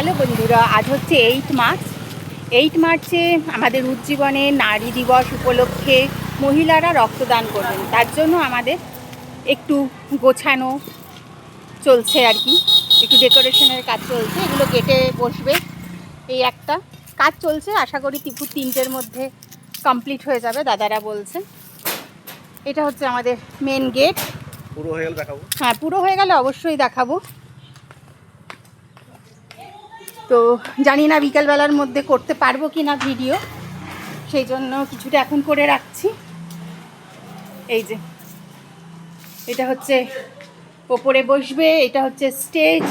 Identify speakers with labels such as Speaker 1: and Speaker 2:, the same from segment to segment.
Speaker 1: Hello বন্ধুরা, আজ হচ্ছে 8 মার্চ। 8 মার্চে আমাদের উজ্জীবনে নারী দিবস উপলক্ষে মহিলারা রক্তদান করবেন। তার জন্য আমাদের একটু গোছানো চলছে আর কি, একটু ডেকোরেশনের কাজ চলছে। এগুলো গেটে বসবে, এই একটা কাজ চলছে। আশা করি 3টের মধ্যে কমপ্লিট হয়ে যাবে, দাদারা বলছে। এটা হচ্ছে আমাদের মেন গেট।
Speaker 2: পুরো হয়ে গেলে দেখাবো।
Speaker 1: হ্যাঁ, পুরো হয়ে গেলে অবশ্যই দেখাবো। তো জানি না বিকেলবেলার মধ্যে করতে পারবো কি না ভিডিও, সেই জন্য কিছুটা এখন করে রাখছি। এই যে এটা হচ্ছে ওপরে বসবে, এটা হচ্ছে স্টেজ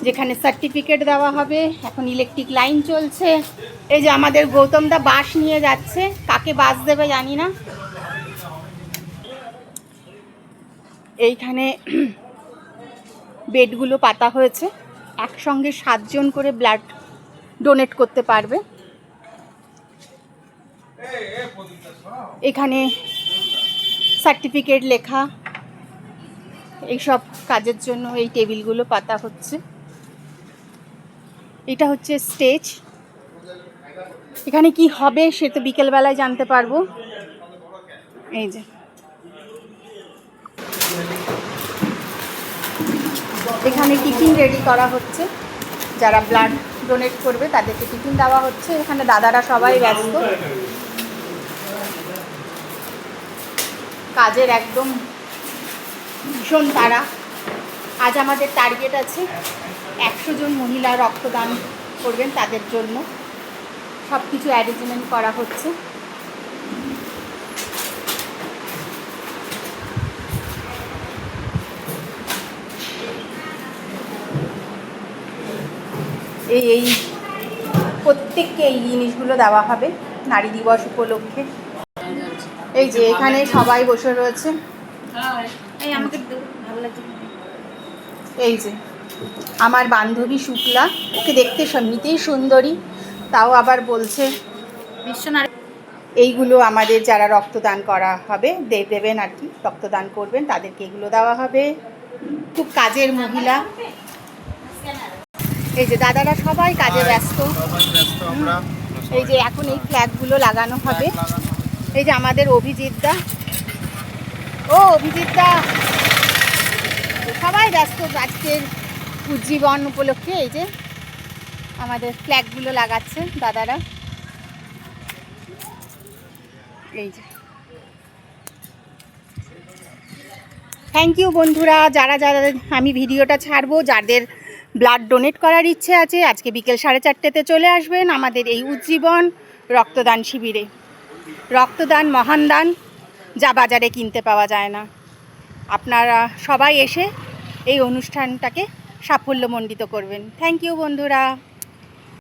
Speaker 1: যেখানে সার্টিফিকেট দেওয়া হবে। এখন ইলেকট্রিক লাইন চলছে। এই যে আমাদের গৌতমদা বাঁশ নিয়ে যাচ্ছে, কাকে বাঁশ দেবে জানি না। এইখানে বেডগুলো পাতা হয়েছে, একসঙ্গে 7 জন করে ব্লাড ডোনেট করতে পারবে। এখানে সার্টিফিকেট লেখা এইসব কাজের জন্য এই টেবিলগুলো পাতা হচ্ছে। এটা হচ্ছে স্টেজ। এখানে কি হবে সে তো বিকেলবেলায় জানতে পারবো। এই যে এখানে টিফিন রেডি করা হচ্ছে, যারা ব্লাড ডোনেট করবে তাদেরকে টিফিন দেওয়া হচ্ছে। এখানে দাদারা সবাই ব্যস্ত, কাজের একদম ভীষণ তাড়া। আজ আমাদের টার্গেট আছে 100 জন মহিলা রক্তদান করবেন, তাদের জন্য সব কিছু অ্যারেঞ্জমেন্ট করা হচ্ছে। এই প্রত্যেককে এই জিনিসগুলো দেওয়া হবে নারী দিবস উপলক্ষে। এই যে এখানে সবাই বসে রয়েছে। এই যে আমার বান্ধবী শুক্লা, ওকে দেখতে এমনিতেই সুন্দরী, তাও আবার বলছে এইগুলো আমাদের যারা রক্তদান করা হবে দেবেন আর কি, রক্তদান করবেন তাদেরকে এগুলো দেওয়া হবে। খুব কাজের মহিলা। এই যে দাদারা সবাই কাজে ব্যস্ত। এই যে এখন এই ফ্ল্যাগগুলো লাগানো হবে। এই যে আমাদের অভিজিৎদা, অভিজিৎদা সবাই ব্যস্ত আজকের উজ্জীবন উপলক্ষে। এই যে আমাদের ফ্ল্যাগগুলো লাগাচ্ছে দাদারা। এই যে থ্যাংক ইউ বন্ধুরা, যারা যারা আমি ভিডিওটা ছাড়বো, যাদের ব্লাড ডোনেট করার ইচ্ছে আছে আজকে বিকেল 4:30তে চলে আসবেন আমাদের এই উজ্জীবন রক্তদান শিবিরে। রক্তদান মহান দান, যা বাজারে কিনতে পাওয়া যায় না। আপনারা সবাই এসে এই অনুষ্ঠানটাকে সাফল্যমণ্ডিত করবেন। থ্যাংক ইউ বন্ধুরা।